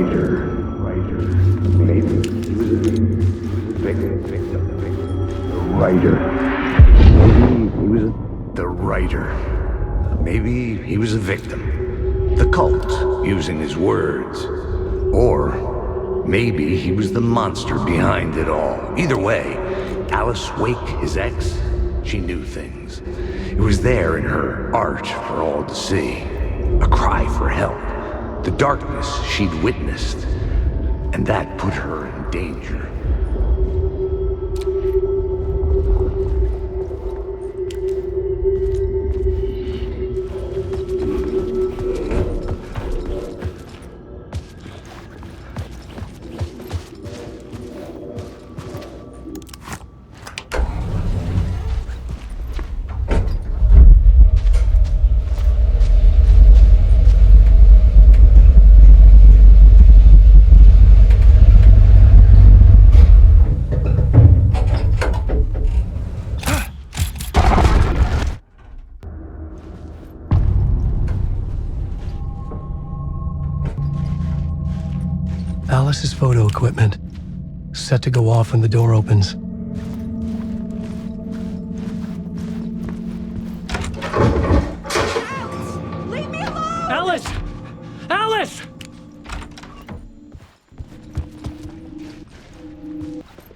writer. Maybe he was a victim. The writer. Maybe he was the writer. Maybe he was a victim. The cult, using his words. Or maybe he was the monster behind it all. Either way, Alice Wake, his ex, she knew things. It was there in her art for all to see. A cry for help. The darkness she'd witnessed. And that put her in danger. Alice's photo equipment, set to go off when the door opens. Leave me alone! Alice! Alice!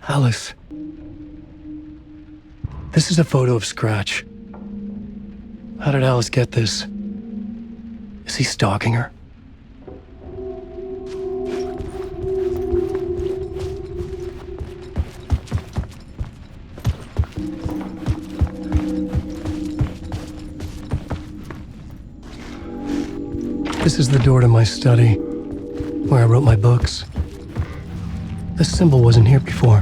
Alice. This is a photo of Scratch. How did Alice get this? Is he stalking her? This is the door to my study, where I wrote my books. This symbol wasn't here before.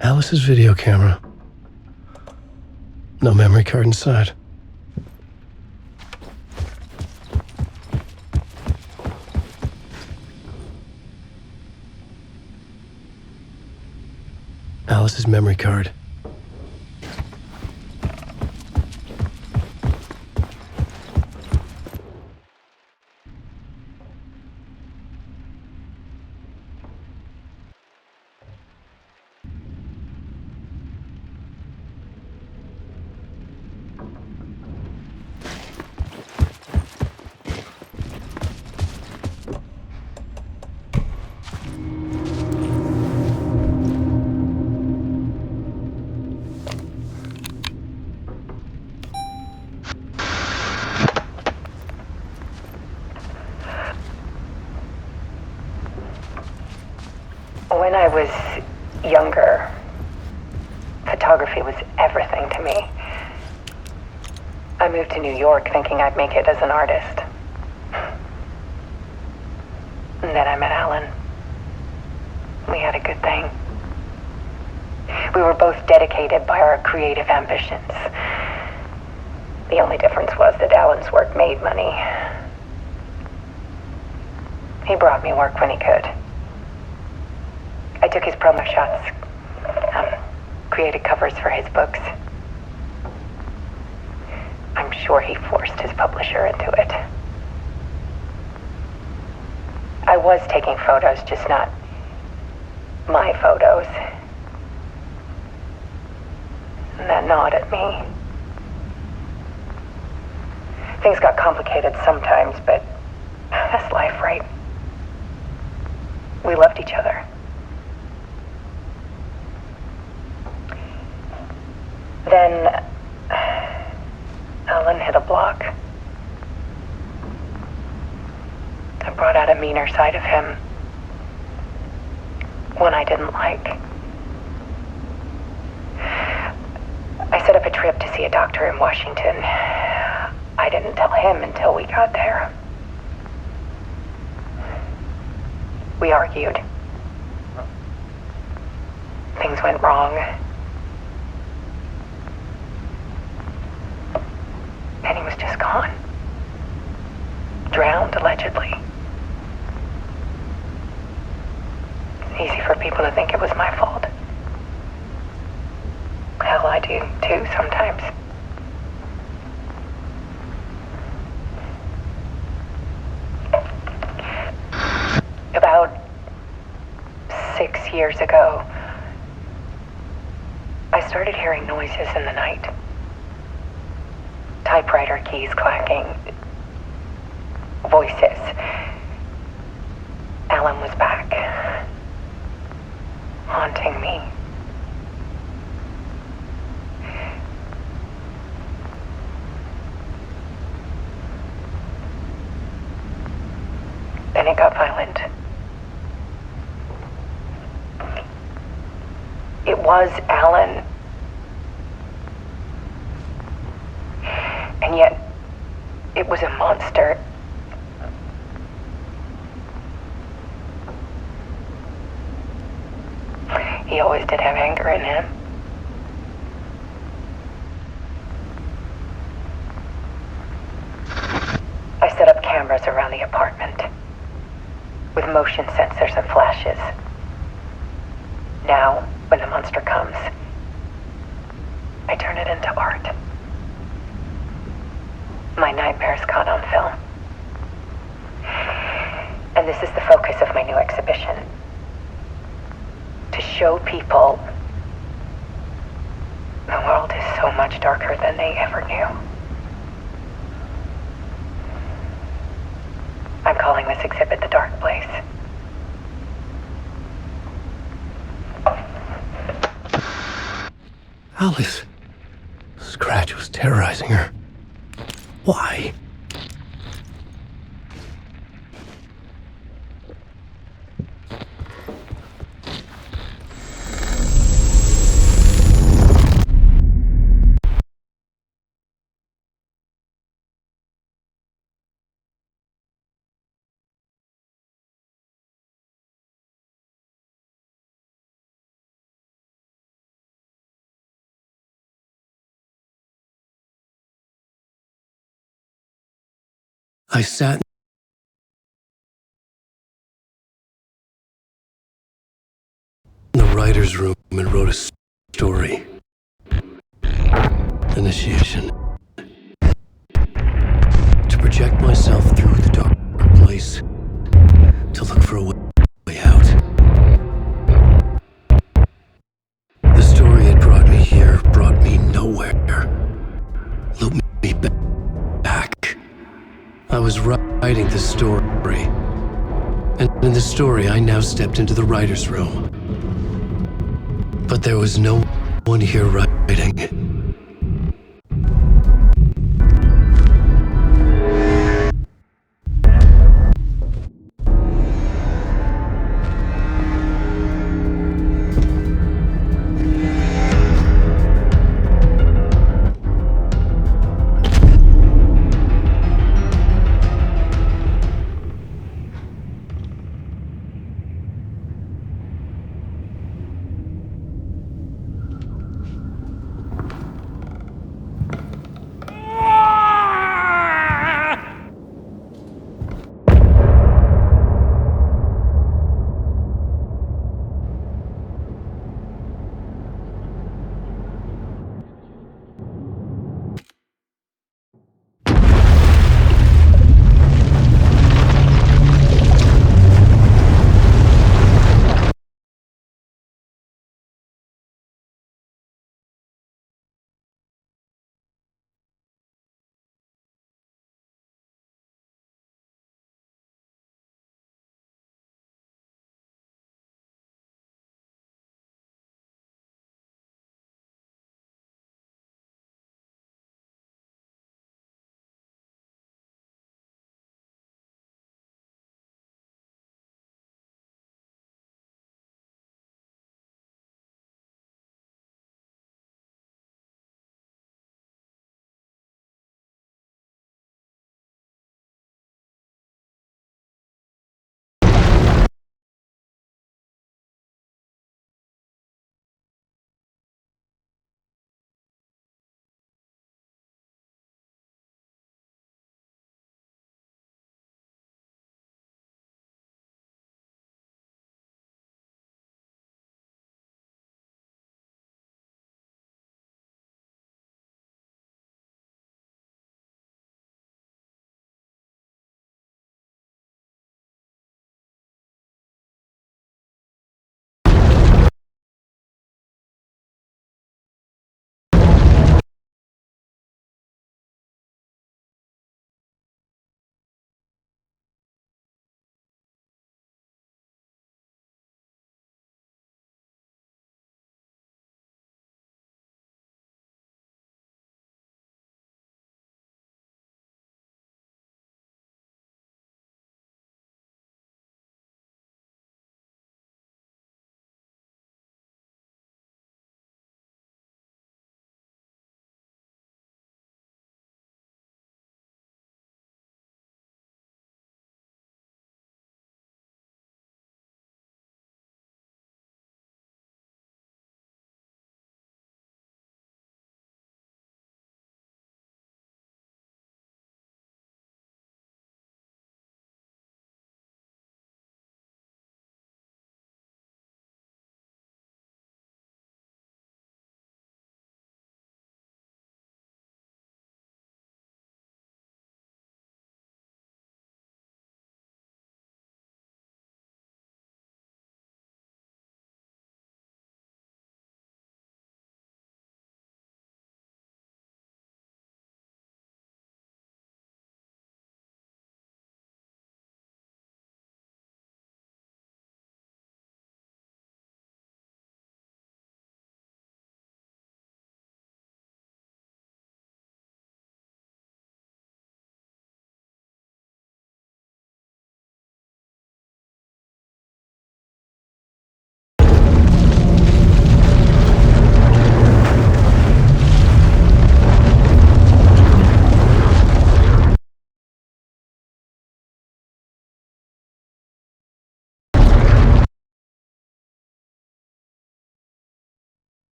Alice's video camera. No memory card inside. Alice's memory card. When I was younger, photography was everything to me. I moved to New York thinking I'd make it as an artist. And then I met Alan. We had a good thing. We were both dedicated by our creative ambitions. The only difference was that Alan's work made money. He brought me work when he could. I took his promo shots, created covers for his books. I'm sure he forced his publisher into it. I was taking photos, just not my photos. And that gnawed at me. Things got complicated sometimes, but that's life, right? We loved each other. Then Alan hit a block. I brought out a meaner side of him. One I didn't like. I set up a trip to see a doctor in Washington. I didn't tell him until we got there. We argued. Things went wrong. And he was just gone. Drowned, allegedly. Easy for people to think it was my fault. Hell, I do too sometimes. years ago, I started hearing noises in the night. Typewriter keys clacking. Voices. Alan was back. Haunting me. Then it got violent. It was Alan. And yet, it was a monster. He always did have anger in him. I set up cameras around the apartment with motion sensors and flashes. Now, when the monster comes, I turn it into art. My nightmares caught on film. And this is the focus of my new exhibition. To show people the world is so much darker than they ever knew. I'm calling this exhibit The Dark Place. Alice. Scratch was terrorizing her. Why? I sat in the writer's room and wrote a story. Initiation. To project myself through the dark place. To look for a way out. The story had brought me here, brought me nowhere. Looped me back. I was writing the story. And in the story, I now stepped into the writer's room. But there was no one here writing.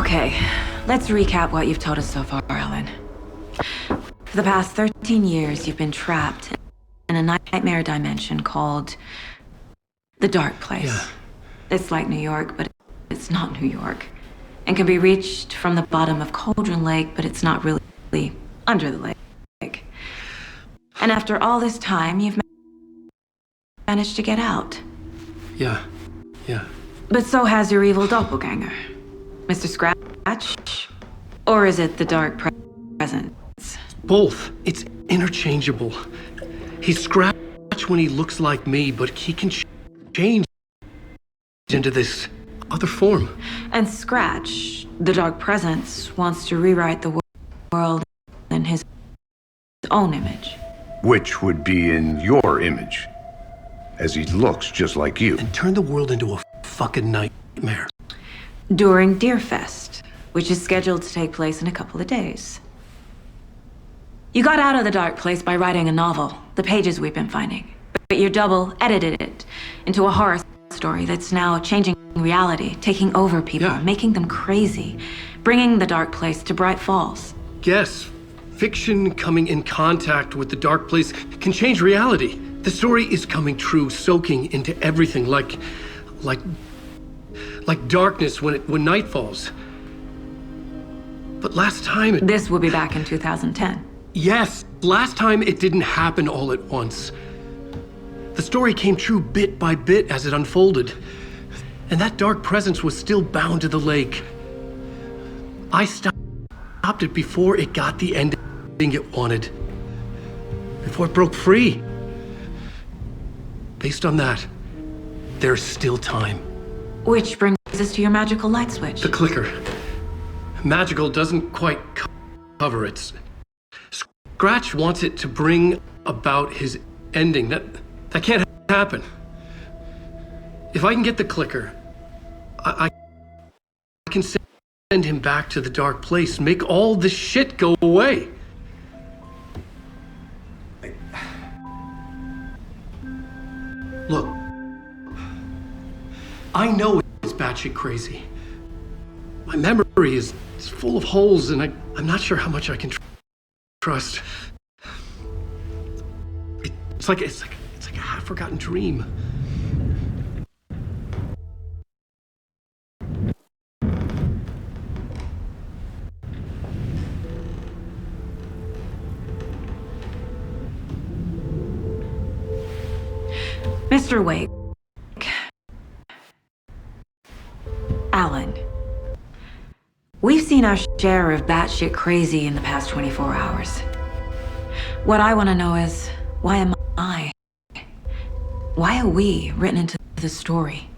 Okay, let's recap what you've told us so far, Alan. For the past 13 years, you've been trapped in a nightmare dimension called the Dark Place. Yeah. It's like New York, but it's not New York. And can be reached from the bottom of Cauldron Lake, but it's not really under the lake. And after all this time, you've managed to get out. Yeah. But so has your evil doppelganger, Mr. Scratch? Or is it the Dark Presence? Both. It's interchangeable. He's Scratch when he looks like me, but he can change into this other form. And Scratch, the Dark Presence, wants to rewrite the world in his own image. Which would be in your image, as he looks just like you. And turn the world into a fucking nightmare. During Deerfest, which is scheduled to take place in a couple of days. You got out of the Dark Place by writing a novel, the pages we've been finding. But your double edited it into a horror story that's now changing reality, taking over people, Yeah. making them crazy, bringing the Dark Place to Bright Falls. Yes, fiction coming in contact with the Dark Place can change reality. The story is coming true, soaking into everything like darkness when night falls. But last time This will be back in 2010. Yes, last time it didn't happen all at once. The story came true bit by bit as it unfolded. And that dark presence was still bound to the lake. I stopped it before it got the ending it wanted. Before it broke free. Based on that, there's still time. Which brings us to your magical light switch. The clicker. Magical doesn't quite cover it. Scratch wants it to bring about his ending. That can't happen. If I can get the clicker, I can send him back to the Dark Place, make all this shit go away. Look, I know it's batshit crazy. My memory is full of holes, and I'm not sure how much I can trust. It's like a half-forgotten dream. Mr. Wake. Alan. We've seen our share of batshit crazy in the past 24 hours. What I want to know is, why am I? Why are we written into the story?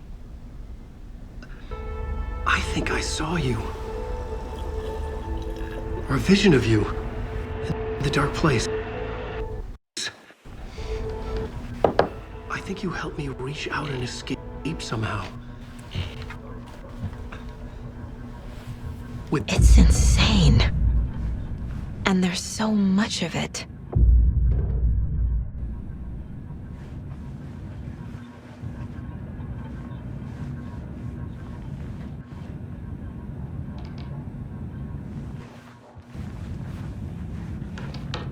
I think I saw you. Or a vision of you. In the Dark Place. I think you helped me reach out and escape somehow. It's insane. And there's so much of it.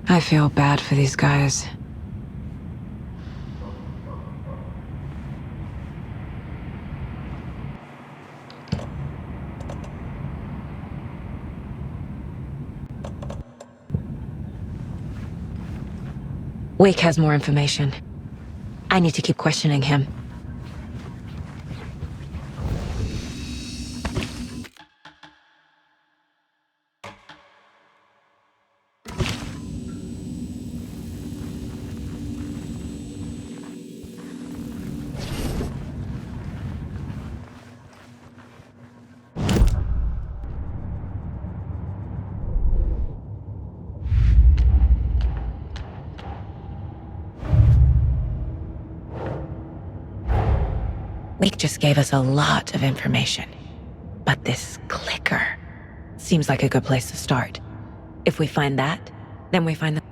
I feel bad for these guys. Wake has more information. I need to keep questioning him. Wake just gave us a lot of information. But this clicker seems like a good place to start. If we find that, then we find the...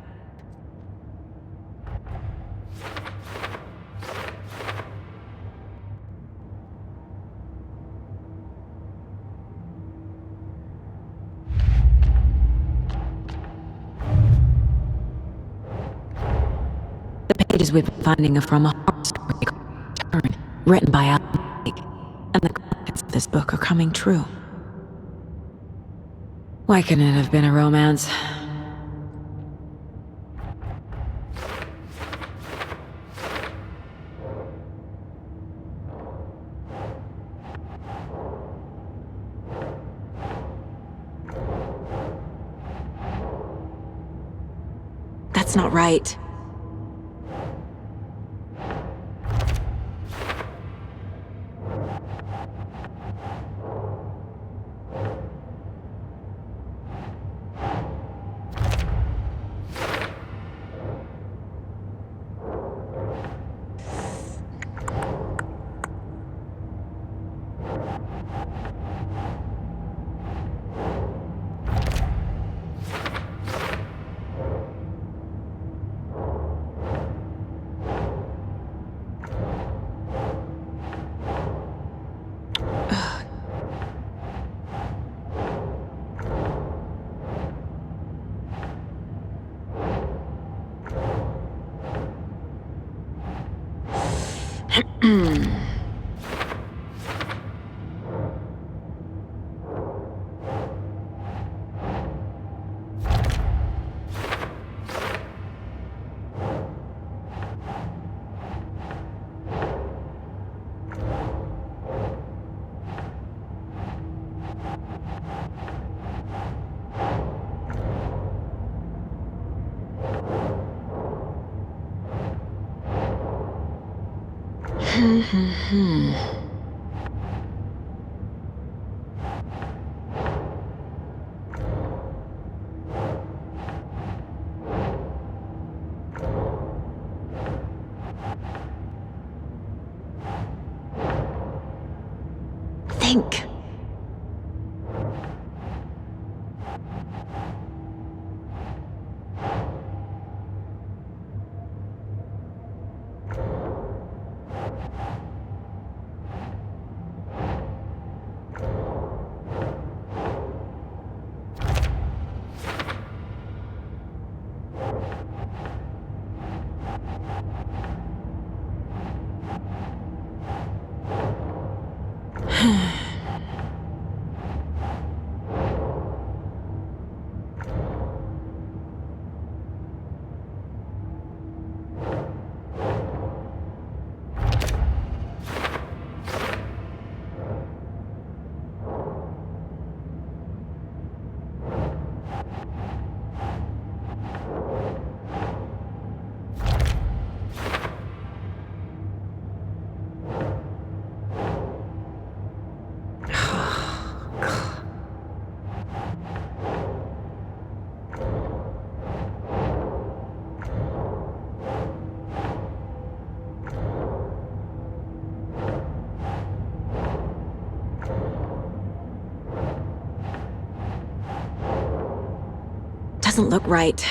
pages we've been finding are from a horror story called Turn, written by Alan Wake, and the contents of this book are coming true. Why couldn't it have been a romance? That's not right. Think. Doesn't look right.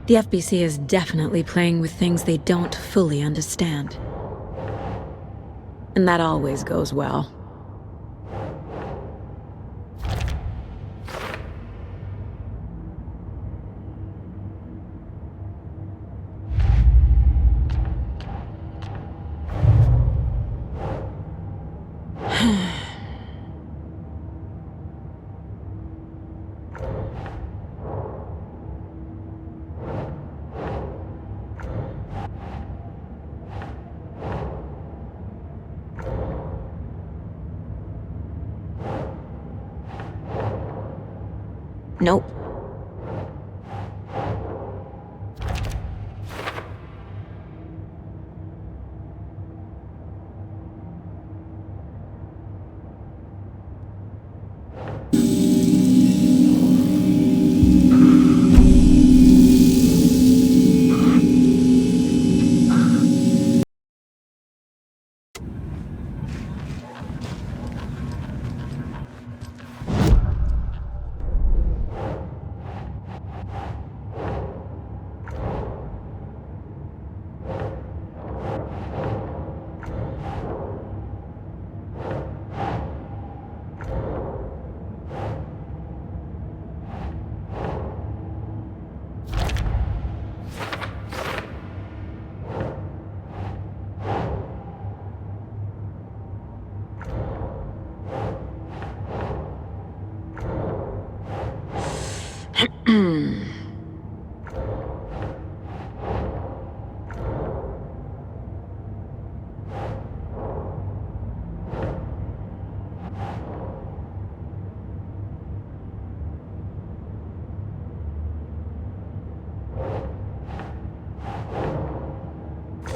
The FBC is definitely playing with things they don't fully understand. And that always goes well. Nope.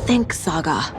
Think, Saga.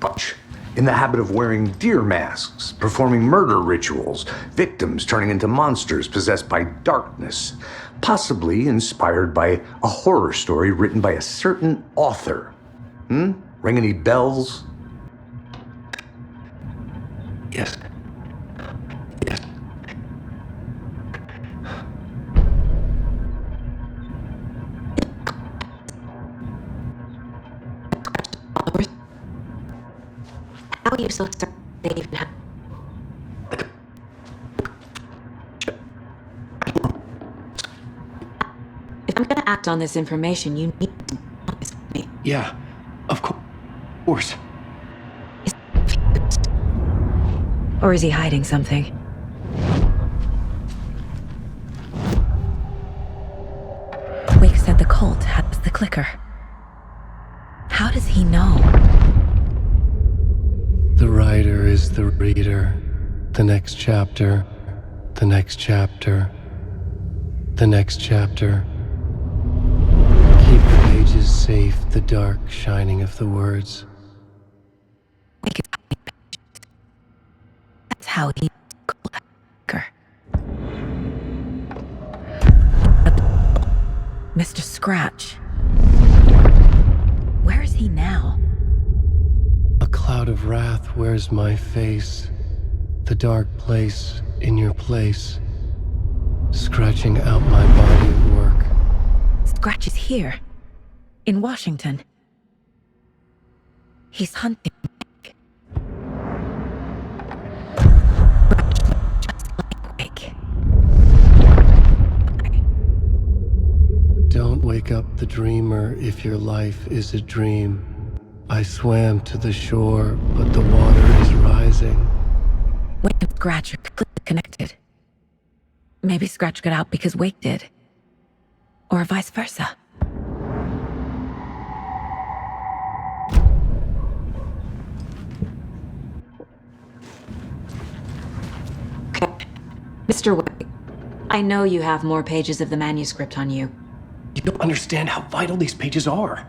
Much. In the habit of wearing deer masks, performing murder rituals, victims turning into monsters possessed by darkness, possibly inspired by a horror story written by a certain author. Ring any bells? Yes. Yes. How are you so certain they even have? If I'm gonna act on this information, you need to be honest with me. Yeah, of course. Or is he hiding something? Wake said the cult has the clicker. How does he know? The writer is the reader. The next chapter. The next chapter. The next chapter. Keep the pages safe, the dark shining of the words. Wake is hiding pages. That's how he called the clicker. Mr. Scratch. Where is he now? A cloud of wrath wears my face. The dark place in your place. Scratching out my body of work. Scratch is here. In Washington. He's hunting Wake. Just like Wake. Don't wake up the dreamer if your life is a dream. I swam to the shore, but the water is rising. Wake and Scratch are connected. Maybe Scratch got out because Wake did. Or vice versa. Okay. Mr. Wake, I know you have more pages of the manuscript on you. You don't understand how vital these pages are.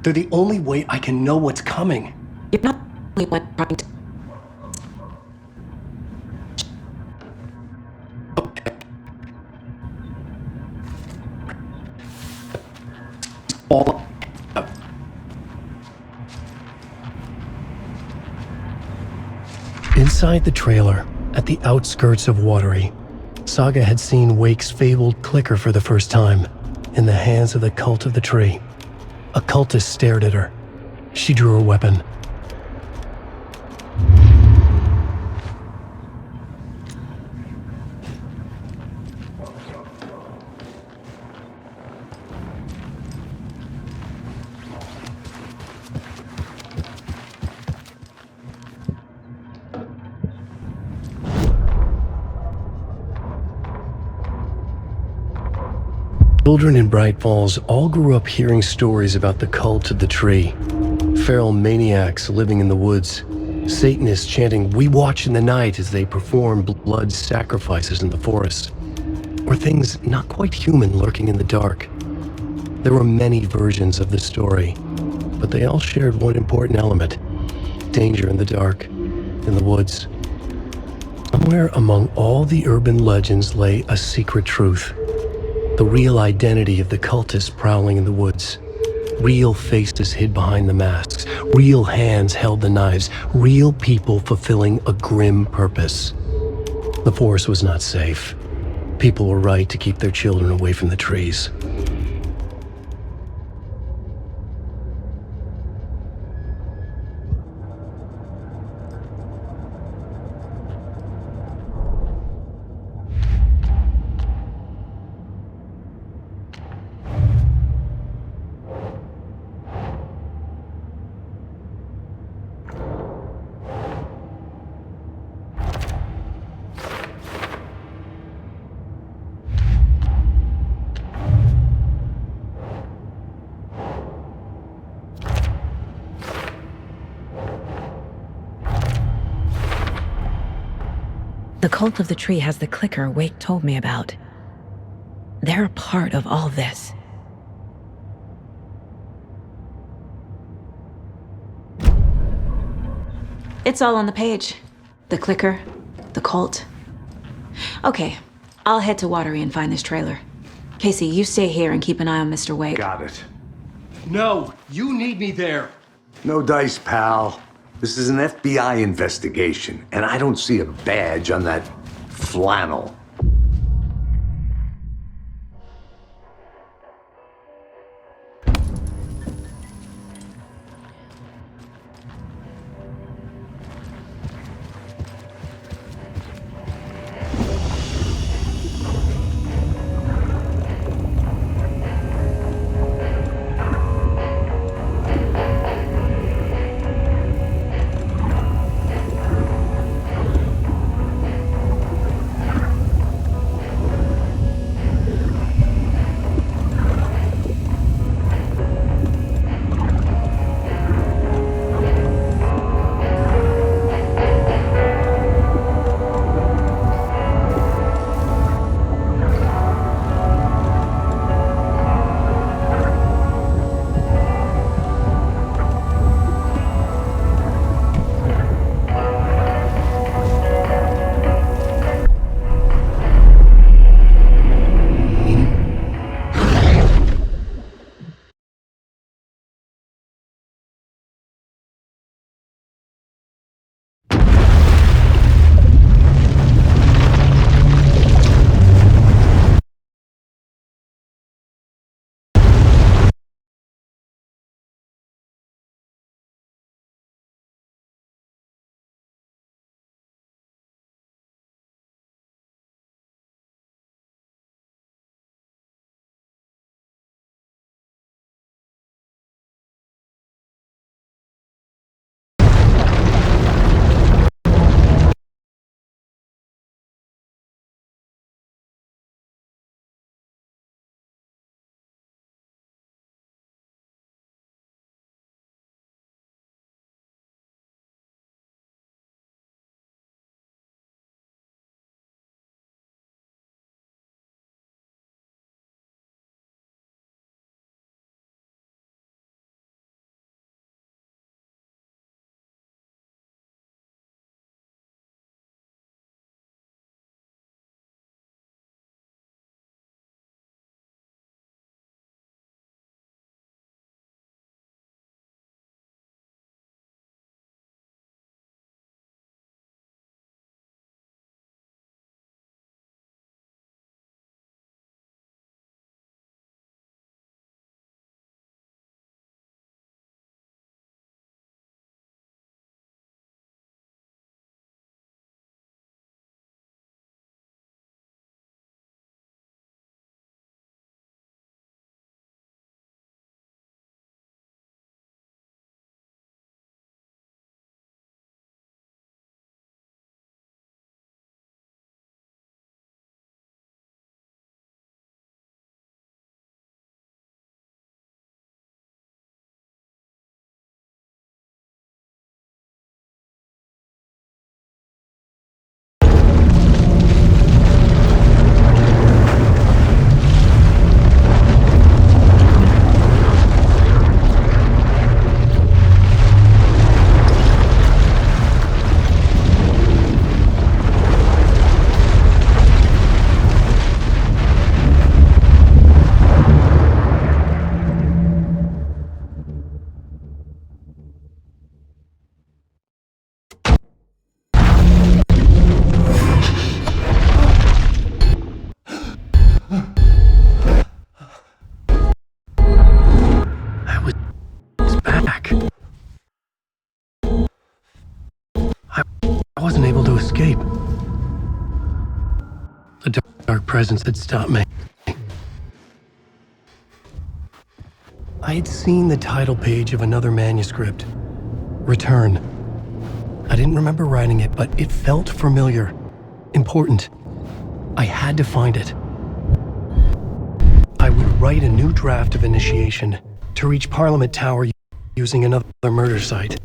They're the only way I can know what's coming. You're not the only one trying to... All inside the trailer, at the outskirts of Watery, Saga had seen Wake's fabled clicker for the first time, in the hands of the Cult of the Tree. A cultist stared at her. She drew her weapon. Children in Bright Falls all grew up hearing stories about the Cult of the Tree. Feral maniacs living in the woods. Satanists chanting, "We watch in the night," as they perform blood sacrifices in the forest. Or things not quite human lurking in the dark. There were many versions of the story, but they all shared one important element: danger in the dark, in the woods. Somewhere among all the urban legends lay a secret truth. The real identity of the cultists prowling in the woods. Real faces hid behind the masks. Real hands held the knives. Real people fulfilling a grim purpose. The forest was not safe. People were right to keep their children away from the trees. The cult of the tree has the clicker Wake told me about. They're a part of all this. It's all on the page. The clicker, the cult. Okay, I'll head to Watery and find this trailer. Casey, you stay here and keep an eye on Mr. Wake. Got it. No, you need me there. No dice, pal. This is an FBI investigation, and I don't see a badge on that flannel. able to escape. The dark presence had stopped me. I had seen the title page of another manuscript, Return. I didn't remember writing it, but it felt familiar, important. I had to find it. I would write a new draft of Initiation to reach Parliament Tower using another murder site.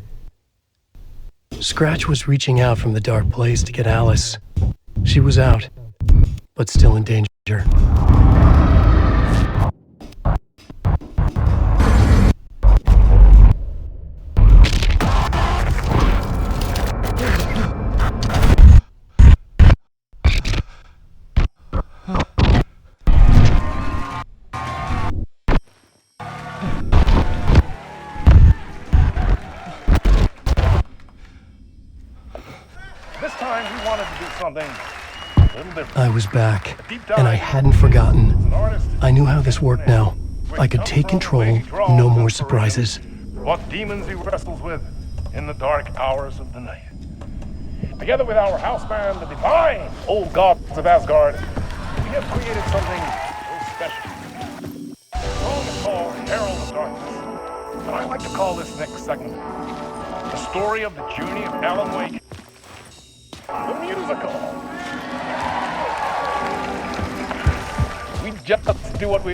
Scratch was reaching out from the dark place to get Alice. She was out, but still in danger. This time we wanted to do something a little different. I was back, and I hadn't forgotten. I knew how this worked now. I could take control, no more surprises. What demons he wrestles with in the dark hours of the night. Together with our house band, the divine old gods of Asgard, we have created something so special. The song is called Herald of Darkness, and I like to call this next segment the story of the journey of Alan Wake, the musical. We just do what we